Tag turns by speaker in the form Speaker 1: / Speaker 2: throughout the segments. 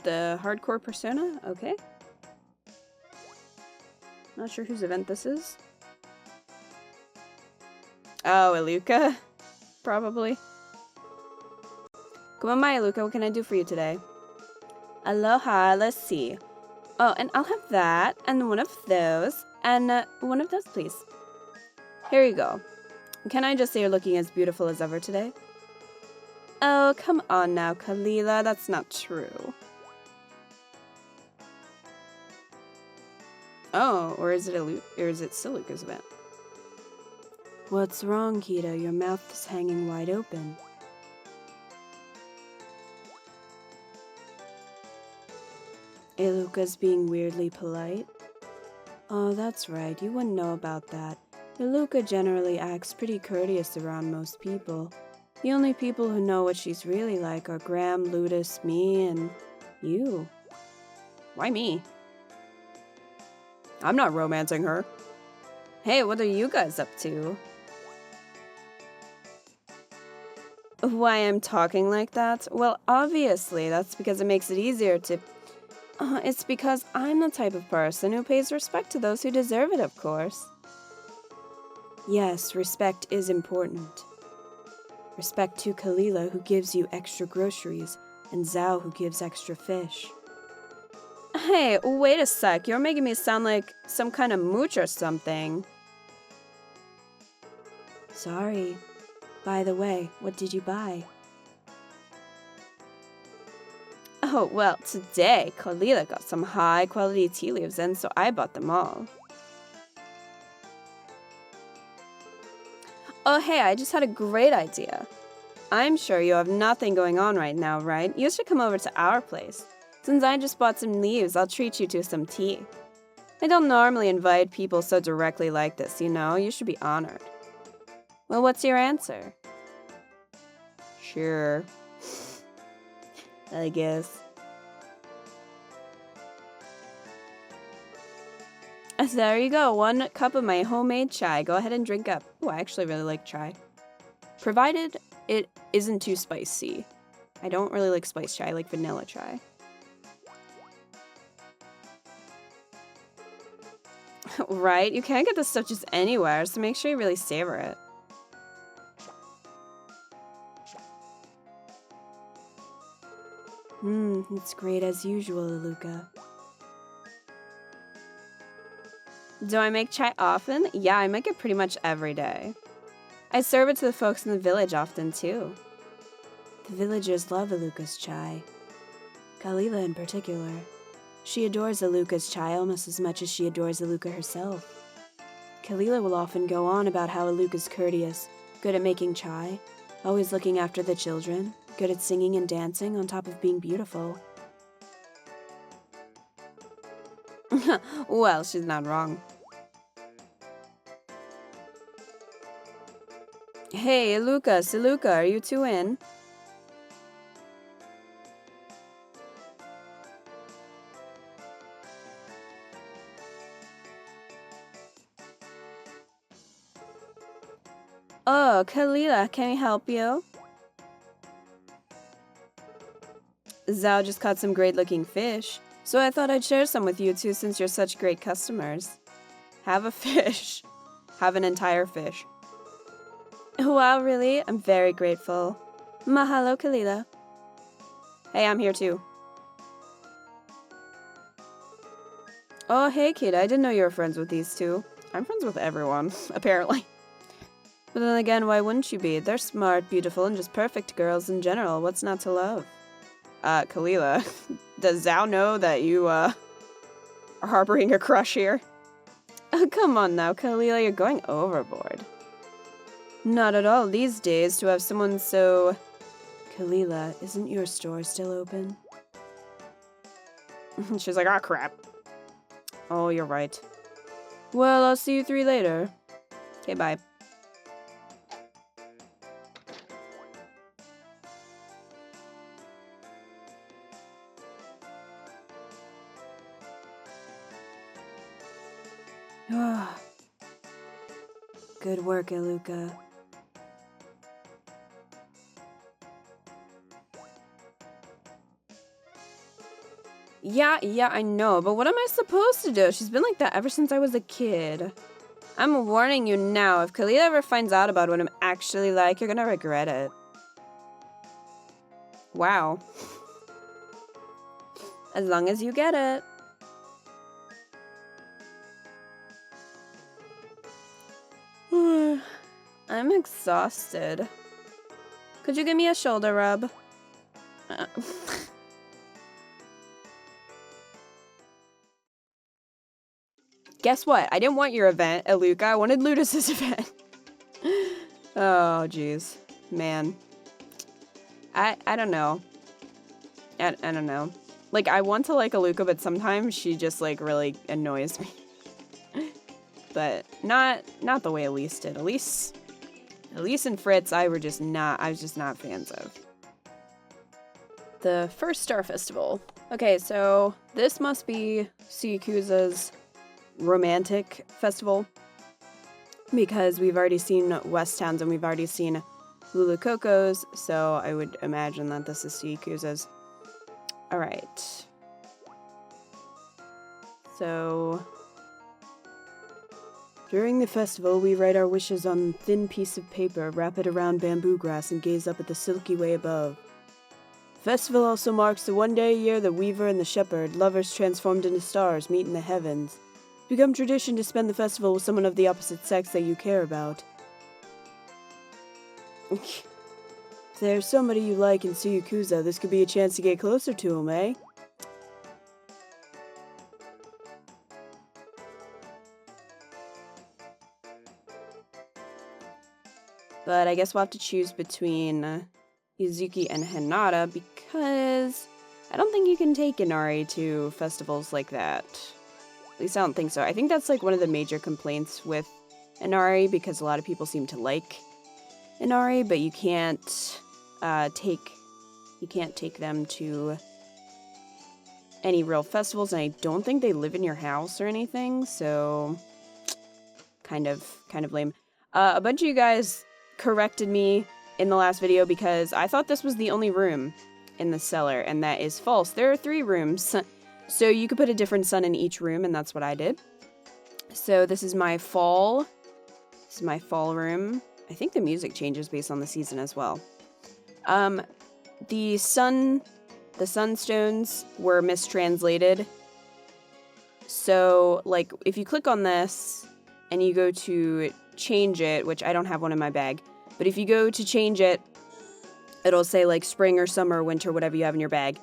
Speaker 1: The hardcore persona? Okay. Not sure whose event this is. Oh, Iluka? Probably. Come on, my Iluka, what can I do for you today? Aloha, let's see. Oh, and I'll have that, and one of those, and one of those, please. Here you go. Can I just say you're looking as beautiful as ever today? Oh, come on now, Caolila, that's not true. Oh, or is it Siluka's event? What's wrong, Kita? Your mouth is hanging wide open. Iluka's being weirdly polite? Oh, that's right, you wouldn't know about that. Iluka generally acts pretty courteous around most people. The only people who know what she's really like are Graham, Ludus, me, and you. Why me? I'm not romancing her. Hey, what are you guys up to? Why I'm talking like that? Well, obviously, that's because it makes it easier to... it's because I'm the type of person who pays respect to those who deserve it, of course. Yes, respect is important. Respect to Caolila, who gives you extra groceries, and Zahau, who gives extra fish. Hey, wait a sec, you're making me sound like some kind of mooch or something. Sorry. By the way, what did you buy? Oh, well, today, Caolila got some high-quality tea leaves in, so I bought them all. Oh, hey, I just had a great idea. I'm sure you have nothing going on right now, right? You should come over to our place. Since I just bought some leaves, I'll treat you to some tea. I don't normally invite people so directly like this, you know? You should be honored. Well, what's your answer? Sure. I guess. So there you go, 1 cup of my homemade chai. Go ahead and drink up. Oh, I actually really like chai. Provided it isn't too spicy. I don't really like spiced chai, I like vanilla chai. Right? You can't get this stuff just anywhere, so make sure you really savor it. It's great as usual, Iluka. Do I make chai often? Yeah, I make it pretty much every day. I serve it to the folks in the village often, too. The villagers love Iluka's chai. Caolila in particular. She adores Iluka's chai almost as much as she adores Iluka herself. Caolila will often go on about how Iluka's courteous, good at making chai, always looking after the children, good at singing and dancing on top of being beautiful. Well, she's not wrong. Hey, Siluka, are you two in? Oh, Caolila, can we help you? Zhao just caught some great-looking fish, so I thought I'd share some with you two since you're such great customers. Have a fish. Have an entire fish. Wow, really? I'm very grateful. Mahalo, Caolila. Hey, I'm here too. Oh, hey, kid, I didn't know you were friends with these two. I'm friends with everyone, apparently. But then again, why wouldn't you be? They're smart, beautiful, and just perfect girls in general. What's not to love? Caolila, does Zhao know that you, are harboring a crush here? Oh, come on now, Caolila, you're going overboard. Not at all these days to have someone so... Caolila, isn't your store still open? She's like, ah, crap. Oh, you're right. Well, I'll see you three later. Okay, bye. Good work, Iluka. Yeah, I know, but what am I supposed to do? She's been like that ever since I was a kid. I'm warning you now, if Caolila ever finds out about what I'm actually like, you're gonna regret it. Wow. As long as you get it. I'm exhausted. Could you give me a shoulder rub? Guess what? I didn't want your event, Iluka. I wanted Ludus's event. Oh, jeez. Man. I don't know. I don't know. Like, I want to like Iluka, but sometimes she just, like, really annoys me. But not the way Elise did. Elise and Fritz, I was just not fans of. The first Star Festival. Okay, so this must be Tsuyukusa's romantic festival, because we've already seen West Towns and we've already seen Lulukoko's, so I would imagine that this is Tsuyukusa's. Alright. So, during the festival, we write our wishes on a thin piece of paper, wrap it around bamboo grass, and gaze up at the Silky Way above. The festival also marks the one day a year the weaver and the shepherd, lovers transformed into stars, meet in the heavens. It's become tradition to spend the festival with someone of the opposite sex that you care about. If there's somebody you like in Tsuyukusa, this could be a chance to get closer to him, eh? But I guess we'll have to choose between Yuzuki and Hinata, because I don't think you can take Inari to festivals like that. At least I don't think so. I think that's like one of the major complaints with Inari, because a lot of people seem to like Inari, but you can't take them to any real festivals, and I don't think they live in your house or anything, so kind of lame. A bunch of you guys corrected me in the last video because I thought this was the only room in the cellar, and that is false. There are 3 rooms, so you could put a different sun in each room, and that's what I did. So this is my fall. This is my fall room. I think the music changes based on the season as well. The sunstones were mistranslated. So, like, if you click on this and you go to change it, which I don't have one in my bag, but if you go to change it, it'll say, like, spring or summer, winter, whatever you have in your bag.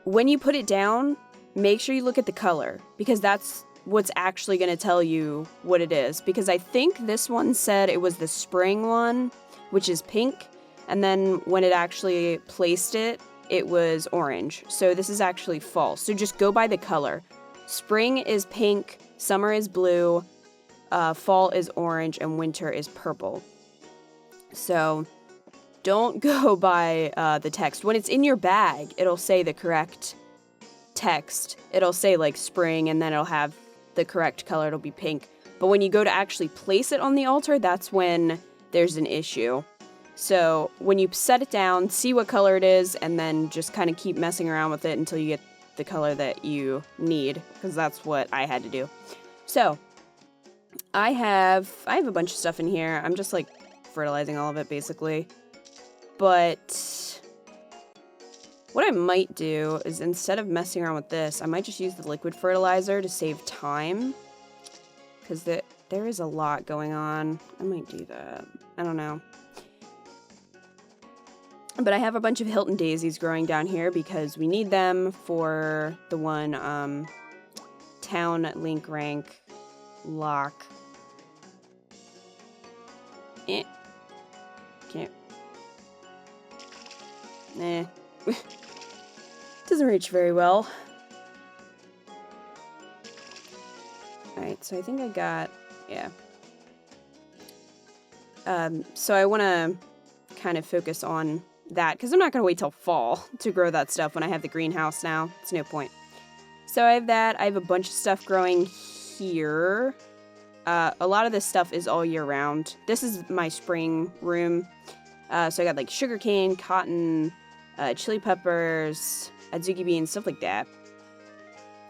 Speaker 1: When you put it down, make sure you look at the color, because that's what's actually going to tell you what it is. Because I think this one said it was the spring one, which is pink, and then when it actually placed it, it was orange. So this is actually false. So just go by the color. Spring is pink, summer is blue, fall is orange, and winter is purple. So don't go by the text. When it's in your bag, it'll say the correct text. It'll say like spring, and then it'll have the correct color. It'll be pink. But when you go to actually place it on the altar, that's when there's an issue. So when you set it down, see what color it is, and then just kind of keep messing around with it until you get the color that you need, because that's what I had to do. So I have a bunch of stuff in here. I'm just like fertilizing all of it basically. But what I might do is, instead of messing around with this, I might just use the liquid fertilizer to save time, because there is a lot going on. I might do that. I don't know. But I have a bunch of Hilton daisies growing down here because we need them for the one town link rank lock. Can't. Nah. Doesn't reach very well. Alright, so I think I got, yeah. So I want to kind of focus on that, because I'm not going to wait till fall to grow that stuff when I have the greenhouse now. It's no point. So I have that. I have a bunch of stuff growing here. A lot of this stuff is all year round. This is my spring room. So I got like sugarcane, cotton, chili peppers, adzuki beans, stuff like that.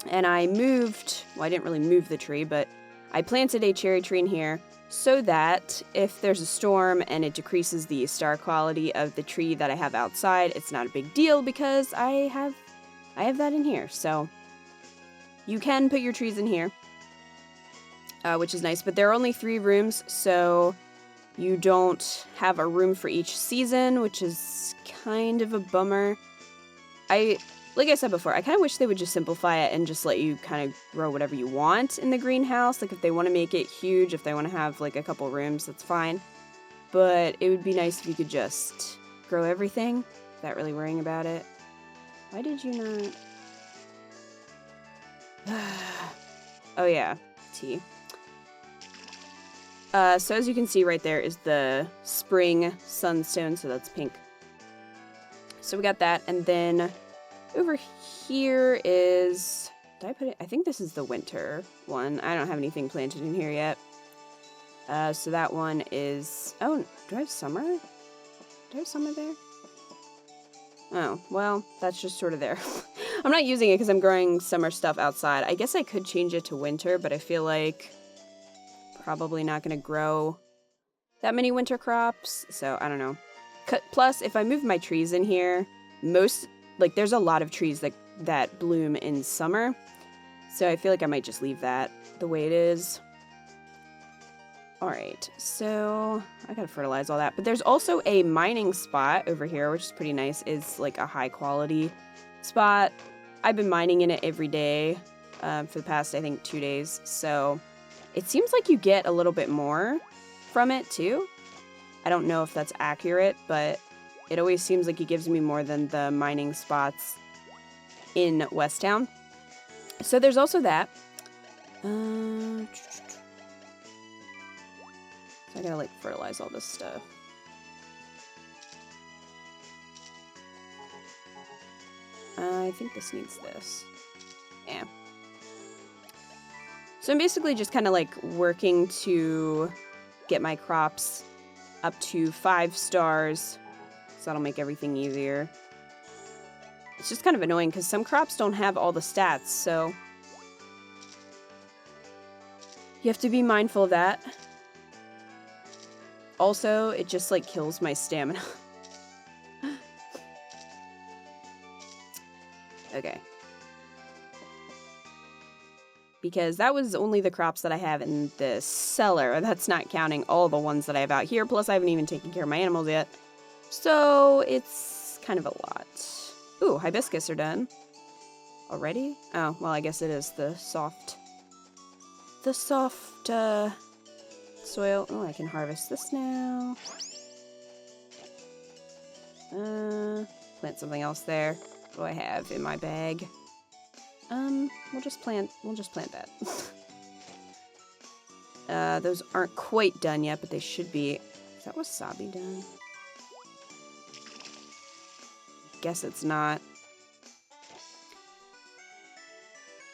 Speaker 1: And I moved, well, I didn't really move the tree, but I planted a cherry tree in here so that if there's a storm and it decreases the star quality of the tree that I have outside, it's not a big deal because I have that in here. So you can put your trees in here, which is nice, but there are only 3 rooms, so you don't have a room for each season, which is kind of a bummer. Like I said before, I kind of wish they would just simplify it and just let you kind of grow whatever you want in the greenhouse. Like, if they want to make it huge, if they want to have, like, a couple rooms, that's fine. But it would be nice if you could just grow everything without really worrying about it. Why did you not... Oh, yeah. Tea. So as you can see right there is the spring sunstone, so that's pink. So we got that, and then... over here is, did I put it? I think this is the winter one. I don't have anything planted in here yet. So that one is, oh, do I have summer? Do I have summer there? Oh, well, that's just sort of there. I'm not using it because I'm growing summer stuff outside. I guess I could change it to winter, but I feel like probably not going to grow that many winter crops. So I don't know. Plus, if I move my trees in here, like, there's a lot of trees that bloom in summer, so I feel like I might just leave that the way it is. Alright, so I gotta fertilize all that. But there's also a mining spot over here, which is pretty nice. It's like a high quality spot. I've been mining in it every day for the past, I think, 2 days, so it seems like you get a little bit more from it, too. I don't know if that's accurate, but... it always seems like it gives me more than the mining spots in West Town. So there's also that. So I gotta, like, fertilize all this stuff. I think this needs this. Yeah. So I'm basically just kind of, like, working to get my crops up to 5 stars. So that'll make everything easier. It's just kind of annoying because some crops don't have all the stats, so you have to be mindful of that. Also, it just, like, kills my stamina. Okay. Because that was only the crops that I have in the cellar. That's not counting all the ones that I have out here, plus I haven't even taken care of my animals yet. So, it's kind of a lot. Ooh, hibiscus are done. Already? Oh, well, I guess it is the soft soil. Oh, I can harvest this now. Plant something else there. What do I have in my bag? We'll just plant that. Those aren't quite done yet, but they should be. Is that wasabi done? Guess it's not.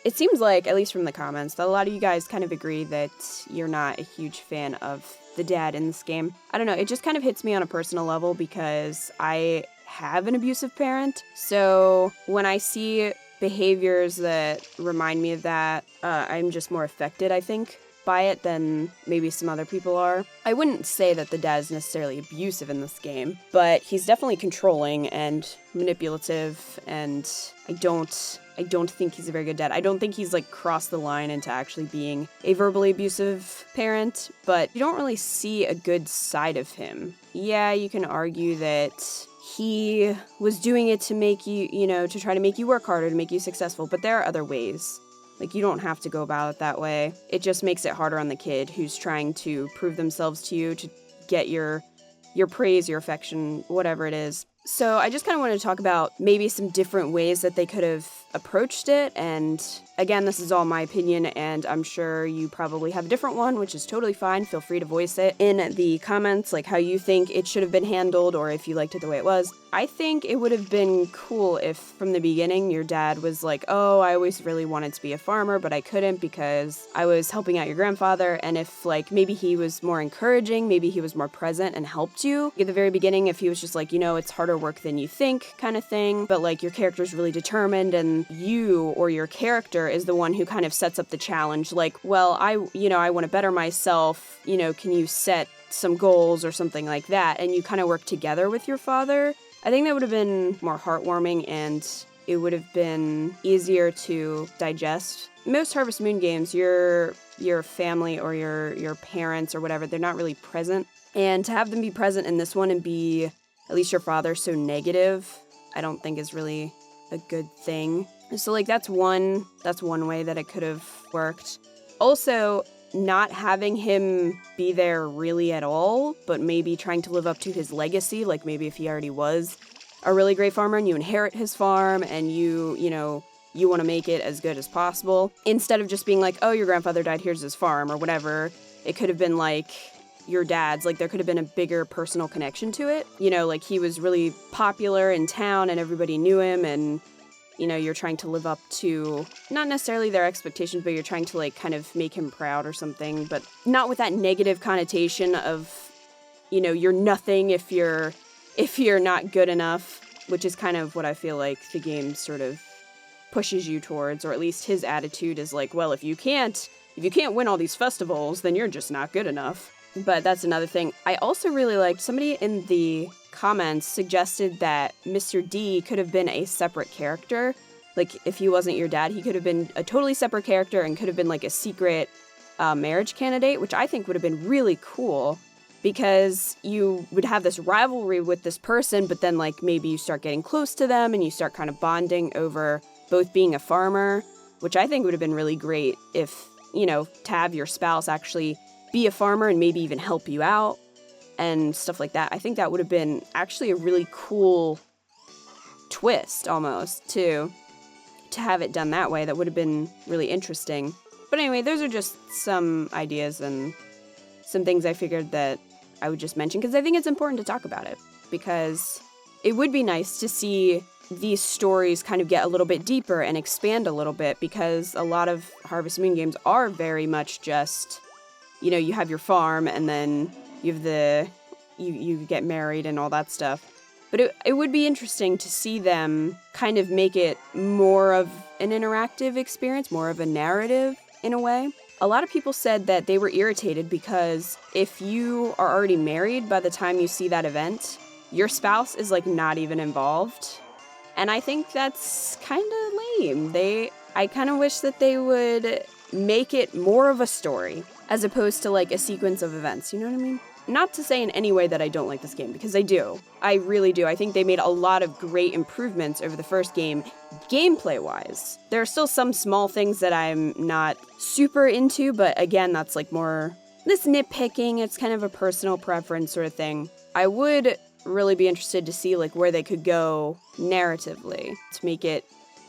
Speaker 1: It seems like, at least from the comments, that a lot of you guys kind of agree that you're not a huge fan of the dad in this game. I don't know, it just kind of hits me on a personal level because I have an abusive parent. So when I see behaviors that remind me of that, I'm just more affected, I think, by it than maybe some other people are. I wouldn't say that the dad is necessarily abusive in this game, but he's definitely controlling and manipulative, and I don't think he's a very good dad. I don't think he's, like, crossed the line into actually being a verbally abusive parent, but you don't really see a good side of him. Yeah, you can argue that he was doing it to make you, to try to make you work harder, to make you successful, but there are other ways. Like, you don't have to go about it that way. It just makes it harder on the kid who's trying to prove themselves to you, to get your praise, your affection, whatever it is. So I just kind of wanted to talk about maybe some different ways that they could have approached it, and again, this is all my opinion, and I'm sure you probably have a different one, which is totally fine. Feel free to voice it in the comments, like how you think it should have been handled, or if you liked it the way it was. I think it would have been cool if, from the beginning, your dad was like, oh, I always really wanted to be a farmer, but I couldn't because I was helping out your grandfather, and if, like, maybe he was more encouraging, maybe he was more present and helped you. At the very beginning, if he was just like, it's harder work than you think, kind of thing, but, like, your character's really determined, and you, or your character, is the one who kind of sets up the challenge. Like, well, I want to better myself. Can you set some goals or something like that? And you kind of work together with your father. I think that would have been more heartwarming, and it would have been easier to digest. Most Harvest Moon games, your family or your parents or whatever, they're not really present. And to have them be present in this one and be, at least your father, so negative, I don't think is really a good thing. So, like, that's one way that it could have worked. Also, not having him be there really at all, but maybe trying to live up to his legacy, like maybe if he already was a really great farmer and you inherit his farm and you want to make it as good as possible, instead of just being like, oh, your grandfather died, here's his farm, or whatever. It could have been like your dad's, like there could have been a bigger personal connection to it. Like he was really popular in town and everybody knew him, and you're trying to live up to, not necessarily their expectations, but you're trying to, like, kind of make him proud or something, but not with that negative connotation of, you're nothing if you're not good enough, which is kind of what I feel like the game sort of pushes you towards, or at least his attitude is like, well, if you can't win all these festivals, then you're just not good enough. But that's another thing. I also really liked, somebody in the comments suggested that Mr. D could have been a separate character. Like, if he wasn't your dad, he could have been a totally separate character and could have been like a secret marriage candidate, which I think would have been really cool, because you would have this rivalry with this person, but then, like, maybe you start getting close to them and you start kind of bonding over both being a farmer, which I think would have been really great if, to have your spouse actually be a farmer and maybe even help you out and stuff like that. I think that would have been actually a really cool twist, almost, to have it done that way. That would have been really interesting. But anyway, those are just some ideas and some things I figured that I would just mention, because I think it's important to talk about it, because it would be nice to see these stories kind of get a little bit deeper and expand a little bit, because a lot of Harvest Moon games are very much just, you have your farm and then you have you get married and all that stuff. But it would be interesting to see them kind of make it more of an interactive experience, more of a narrative in a way. A lot of people said that they were irritated because if you are already married by the time you see that event, your spouse is, like, not even involved. And I think that's kind of lame. I kind of wish that they would make it more of a story as opposed to, like, a sequence of events. You know what I mean? Not to say in any way that I don't like this game, because I do. I really do. I think they made a lot of great improvements over the first game, gameplay-wise. There are still some small things that I'm not super into, but again, that's, like, more this nitpicking. It's kind of a personal preference sort of thing. I would really be interested to see, like, where they could go narratively to make it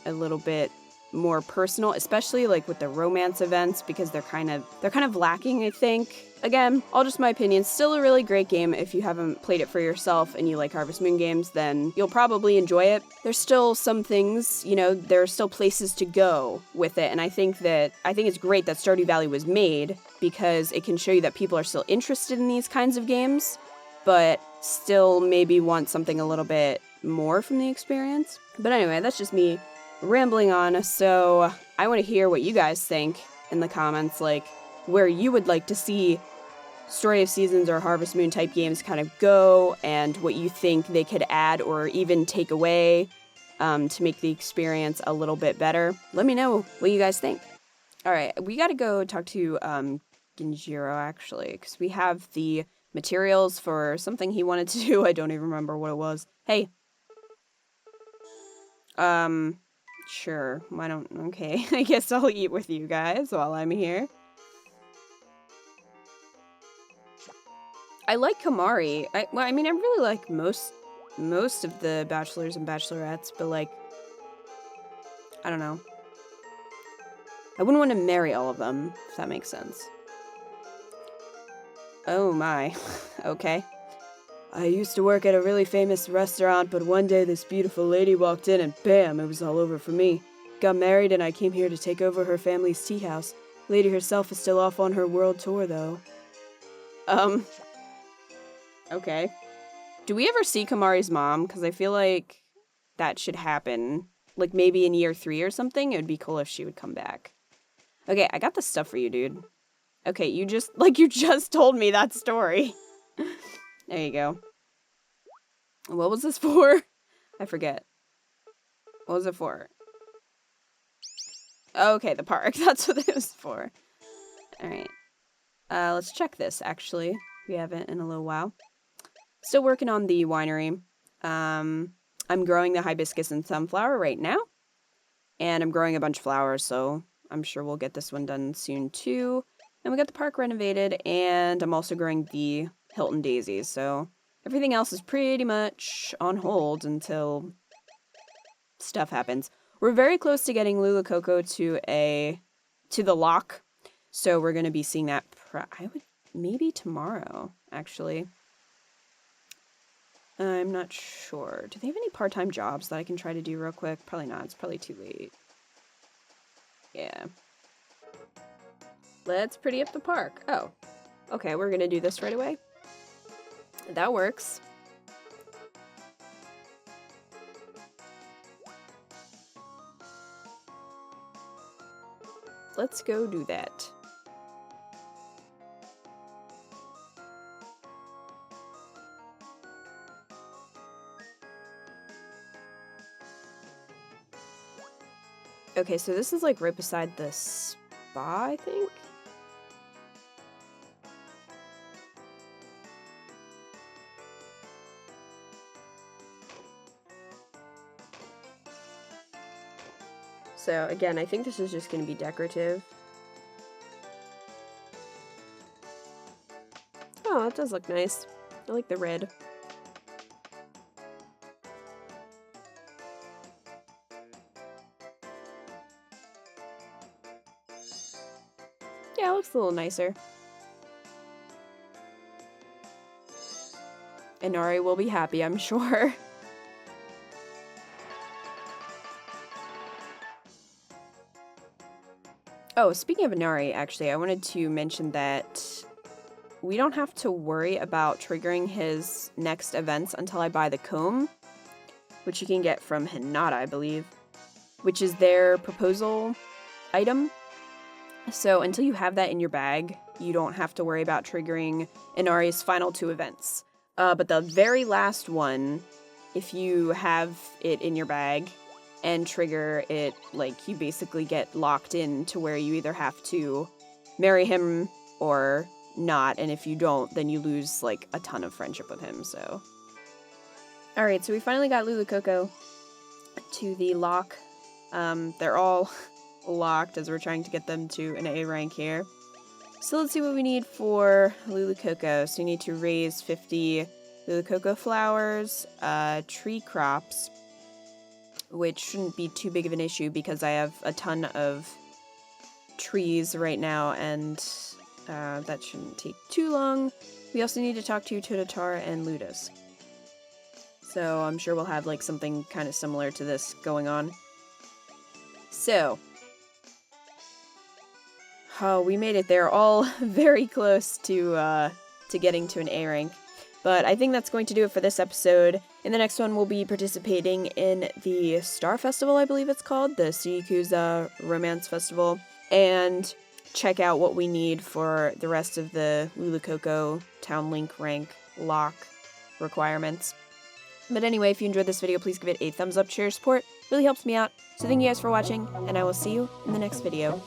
Speaker 1: a little bit more personal, especially, like, with the romance events, because they're kind of lacking, I think. Again, all just my opinion. Still a really great game. If you haven't played it for yourself and you like Harvest Moon games, then you'll probably enjoy it. There's still some things, there are still places to go with it, and I think it's great that Stardew Valley was made, because it can show you that people are still interested in these kinds of games, but still maybe want something a little bit more from the experience. But anyway, that's just me rambling on, so I want to hear what you guys think in the comments, like, where you would like to see Story of Seasons or Harvest Moon type games kind of go, and what you think they could add or even take away to make the experience a little bit better. Let me know what you guys think. Alright, we gotta go talk to Ginjiro, actually, because we have the materials for something he wanted to do. I don't even remember what it was. Hey. Sure, okay, I guess I'll eat with you guys while I'm here. I like Kamari. I really like most of the bachelors and bachelorettes, but, like, I don't know. I wouldn't want to marry all of them, if that makes sense. Oh my, okay. I used to work at a really famous restaurant, but one day this beautiful lady walked in and bam, it was all over for me. Got married and I came here to take over her family's tea house. Lady herself is still off on her world tour, though. Okay. Do we ever see Kamari's mom? Because I feel like that should happen like maybe in year 3 or something, it would be cool if she would come back. Okay, I got the stuff for you, dude. Okay, you just told me that story. There you go. What was this for? I forget. What was it for? Okay, the park. That's what it was for. Alright. Let's check this, actually. We haven't in a little while. Still working on the winery. I'm growing the hibiscus and sunflower right now. And I'm growing a bunch of flowers, so I'm sure we'll get this one done soon, too. And we got the park renovated, and I'm also growing the Hilton daisies, so everything else is pretty much on hold until stuff happens. We're very close to getting Lulucoco to the lock, so we're going to be seeing that maybe tomorrow, actually. I'm not sure. Do they have any part-time jobs that I can try to do real quick? Probably not. It's probably too late. Yeah. Let's pretty up the park. Oh. Okay, we're gonna do this right away. That works. Let's go do that. Okay, so this is like right beside the spa, I think? So again, I think this is just going to be decorative. Oh, it does look nice. I like the red. Yeah, it looks a little nicer. Inari will be happy, I'm sure. Oh, speaking of Inari, actually, I wanted to mention that we don't have to worry about triggering his next events until I buy the comb, which you can get from Hinata, I believe, which is their proposal item. So until you have that in your bag, you don't have to worry about triggering Inari's final 2 events. But the very last one, if you have it in your bag and trigger it, like, you basically get locked in to where you either have to marry him or not, and if you don't, then you lose, like, a ton of friendship with him, so. Alright, so we finally got Lulucoco to the lock. They're all locked as we're trying to get them to an A rank here. So let's see what we need for Lulucoco. So you need to raise 50 Lulucoco flowers, tree crops, which shouldn't be too big of an issue because I have a ton of trees right now, and that shouldn't take too long. We also need to talk to Tototara and Ludus. So I'm sure we'll have like something kind of similar to this going on. So, oh, we made it there, all very close to getting to an A rank. But I think that's going to do it for this episode. In the next one, we'll be participating in the Star Festival, I believe it's called, the Tsuyukusa Romance Festival, and check out what we need for the rest of the Lulucoco Town Link rank lock requirements. But anyway, if you enjoyed this video, please give it a thumbs up to your support. It really helps me out. So thank you guys for watching, and I will see you in the next video.